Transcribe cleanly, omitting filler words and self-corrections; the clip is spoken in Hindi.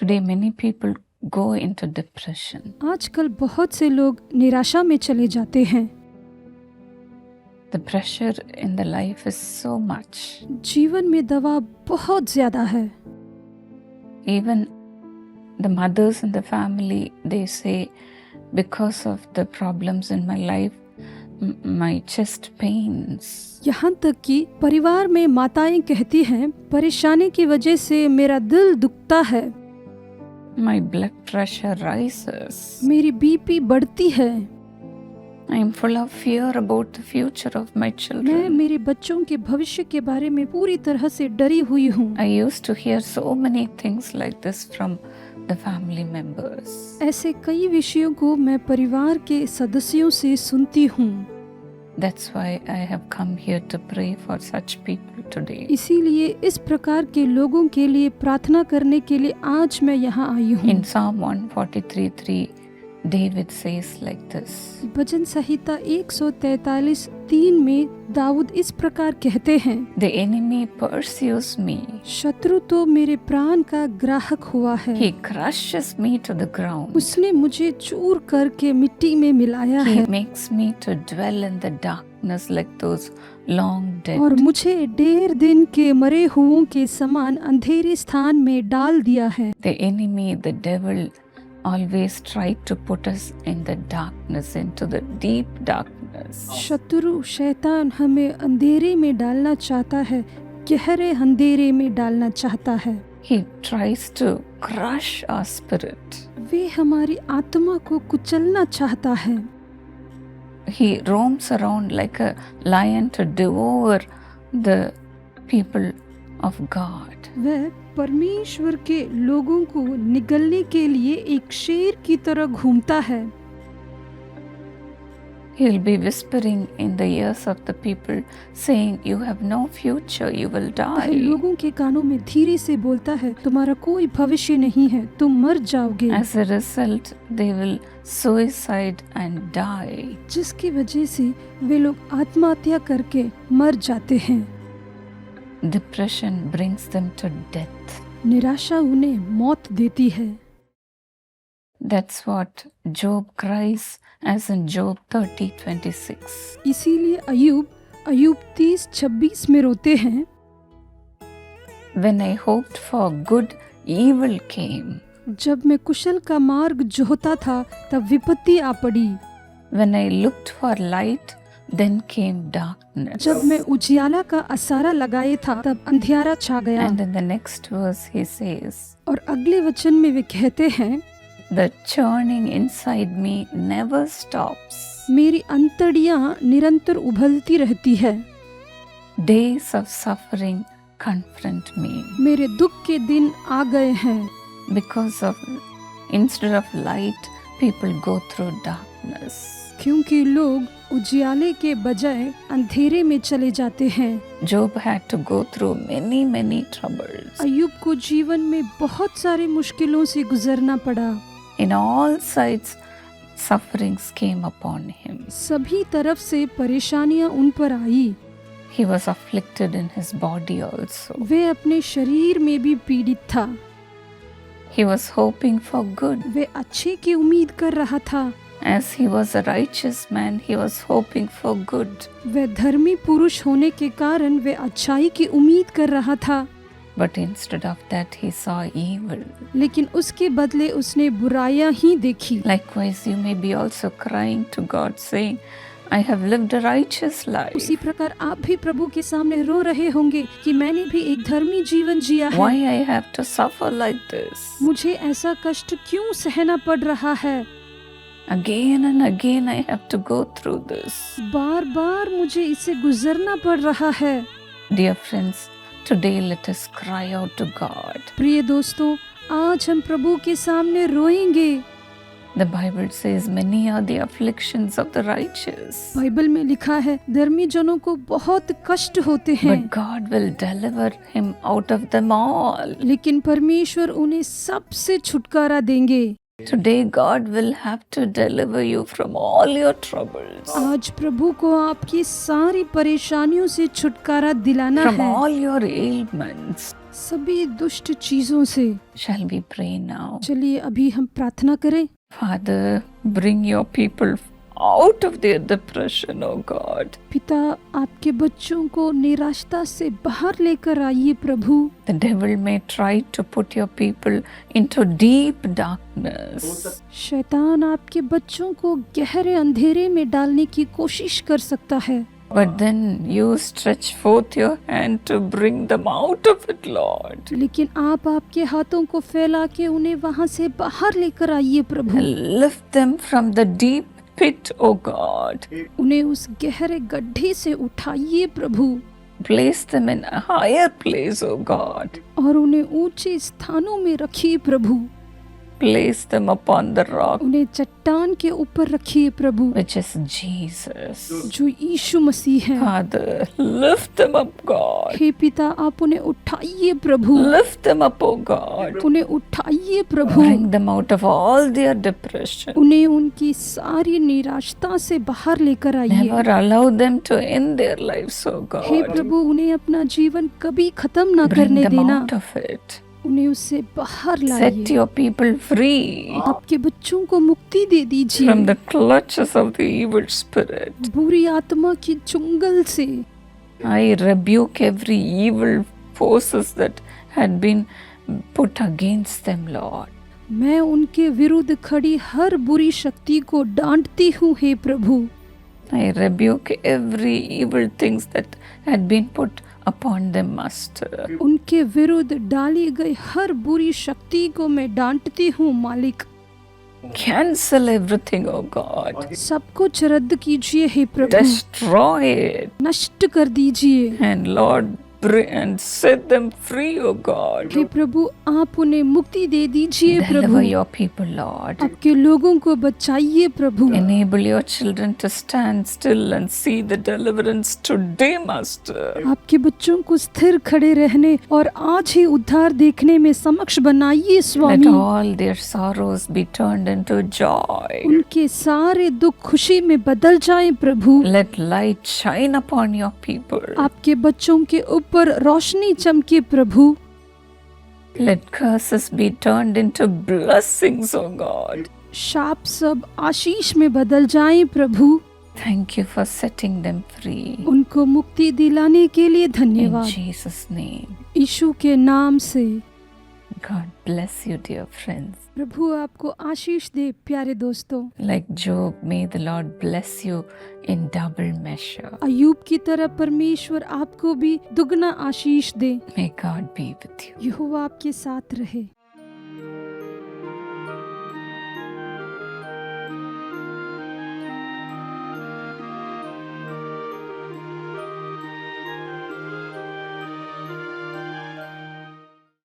Today, many people go into depression. आजकल बहुत से लोग निराशा में चले जाते हैं। The pressure in the life is so much. जीवन में दबाव बहुत ज्यादा है। Even the mothers in the family, they say, because of the problems in my life, my chest pains. यहाँ तक कि परिवार में माताएं कहती हैं, परेशानी की वजह से मेरा दिल दुखता है, My blood pressure rises. मेरी बीपी बढ़ती है, I am full of fear about the future of my मैं children. मेरे बच्चों के भविष्य के बारे में पूरी तरह से डरी हुई हूँ। I used to hear so many things like this from the family members. ऐसे कई विषयों को मैं परिवार के सदस्यों से सुनती हूँ। That's why I have come here to pray for such people today. इसीलिए इस प्रकार के लोगों के लिए प्रार्थना करने के लिए आज मैं यहाँ आई हूँ। In Psalm 143:3, David says like this. भजन संहिता 143:3 में दाऊद इस प्रकार कहते हैं, The enemy pursues me. शत्रु तो मेरे प्राण का ग्राहक हुआ है, He crushes me to the ground. उसने मुझे चूर करके मिट्टी में मिलाया He है makes me to dwell in the darkness like those long dead. और मुझे ढेर दिन के मरे हुओं के समान अंधेरे स्थान में डाल दिया है। The enemy, the devil, always tried to put us in the darkness, into the deep darkness. शत्रु शैतान हमें अंधेरे में डालना चाहता है, गहरे अंधेरे में डालना चाहता है। He tries to crush our spirit. वे हमारी आत्मा को कुचलना चाहता है। He roams around like a lion to devour the people of God. वह परमेश्वर के लोगों को निगलने के लिए एक शेर की तरह घूमता है। He'll be whispering in the ears of the people, saying, "You have no future, you will वह die." लोगों के कानों में धीरे से बोलता है, तुम्हारा कोई भविष्य नहीं है, तुम मर जाओगे। As a result, they will suicide and die. जिसकी वजह से वे लोग आत्महत्या करके मर जाते हैं। Depression brings them to death. निराशा उन्हें मौत देती है। That's what Job cries as in Job 30:26. इसीलिए अय्यूब 30:26 में रोते हैं, When I hoped for good, evil came. जब मैं कुशल का मार्ग जोहता था तब विपत्ति आ पड़ी। When I looked for light, then came darkness. जब मैं उजियाला का असारा लगाए था तब अंधियारा छा गया। And in the next verse he says, और अगले वचन में वे कहते हैं, The churning inside me never stops. मेरी अंतड़ियां निरंतर उबलती रहती है। Days of suffering confront me. मेरे दुख के दिन आ गए हैं। Because of, instead of light, people go through darkness. क्योंकि लोग उजियाले के बजाय अंधेरे में चले जाते हैं। Job had to go through many troubles. अय्यूब को जीवन में बहुत सारे मुश्किलों से गुजरना पड़ा। In all sides, sufferings came upon him. सभी तरफ से परेशानियां उन पर आई। He was afflicted in his body also. वे अपने शरीर में भी पीड़ित था। He was hoping for good. वे अच्छे की उम्मीद कर रहा था। As he was a righteous man, he was hoping for good. वह धर्मी पुरुष होने के कारण वे अच्छाई की उम्मीद कर रहा था, But instead of that, he saw evil. लेकिन उसके बदले उसने बुराइयां ही देखी। Likewise, you may be also crying to God, saying, I have lived a righteous life. उसी प्रकार आप भी प्रभु के सामने रो रहे होंगे कि मैंने भी एक धर्मी जीवन जिया है। Why I have to suffer like this? मुझे ऐसा कष्ट क्यों सहना पड़ रहा है? Again and again I have to go through this. बार बार मुझे इससे गुजरना पड़ रहा है। Dear friends, today let us cry out to God. प्रिय दोस्तों, आज हम प्रभु के सामने रोएंगे। The Bible says many are the afflictions of the righteous. Bible में लिखा है धर्मी जनों को बहुत कष्ट होते हैं, But God will deliver him out of them all. लेकिन परमेश्वर उन्हें सबसे छुटकारा देंगे। Today God will have to deliver you from all your troubles, आज प्रभु को आपकी सारी परेशानियों से छुटकारा दिलाना from है, all your ailments. सभी दुष्ट चीजों से। Shall we pray now? चलिए अभी हम प्रार्थना करें। Father, bring your people out of their depression, oh God. पिता, आपके बच्चों को निराशता से बाहर लेकर आइए प्रभु। The devil may try to put your people into deep darkness. शैतान आपके बच्चों को गहरे अंधेरे में डालने की कोशिश कर सकता है, But then you stretch forth your hand to bring them out of it, Lord. लेकिन आप आपके हाथों को फैला के उन्हें वहां से बाहर लेकर आइए प्रभु। Lift them from the deep pit, oh God. उन्हें उस गहरे गड्ढे से उठाइए प्रभु Place them in a higher place, oh God. और उन्हें ऊंचे स्थानों में रखिए प्रभु। Place them upon the rock, उन्हें चट्टान के ऊपर रखिए प्रभु, which is Jesus. जो यीशु मसीह है। Father, lift them up, God. हे पिता, आप उन्हें उठाइए प्रभु, Lift them up, oh God. उन्हें उठाइए प्रभु, Bring them out of all their depression. उन्हें उनकी सारी निराशता से बाहर लेकर आइए। Never allow them to end their lives, oh hey God. प्रभु, उन्हें अपना जीवन कभी खत्म ना Bring करने them देना, out of it. उन्हें उससे बाहर Set लाइए। your people free आपके बच्चों को मुक्ति दे दीजिए from the clutches of the evil spirit. बुरी आत्मा की चुंगल से। I rebuke every evil forces that had been put against them, Lord. मैं उनके विरुद्ध खड़ी हर बुरी शक्ति को डांटती हूँ हे प्रभु। I rebuke every evil things that had been put upon them, Master. उनके विरुद्ध डाली गई हर बुरी शक्ति को मैं डांटती हूँ मालिक। Cancel everything, oh God. सब कुछ रद्द कीजिए हे प्रभु, Destroy it. नष्ट कर दीजिए। And Lord, and set them free, oh God. हे प्रभु, आप उन्हें मुक्ति दे दीजिए प्रभु। Deliver your people, Lord. आपके लोगों को बचाइए प्रभु। Enable your children to stand still and see the deliverance today, Master. आपके बच्चों को स्थिर खड़े रहने और आज ही उद्धार देखने में समक्ष बनाइए Let Swami. all their sorrows be turned into joy. उनके सारे दुख खुशी में बदल जाएं प्रभु। Let light shine upon your people. आपके बच्चों के ऊपर रोशनी चमके प्रभु। Let curses be turned into blessings, oh God. शाप सब आशीष में बदल जाएं प्रभु। Thank you for setting them free. उनको मुक्ति दिलाने के लिए In धन्यवाद। Jesus' name. यीशु के नाम से। God bless you, dear friends. प्रभु आपको आशीष दे प्यारे दोस्तों। Like Job, may the Lord bless you in double measure. अय्यूब की तरह परमेश्वर आपको भी दुगना आशीष दे। May God be with you. यहोवा आपके साथ रहे।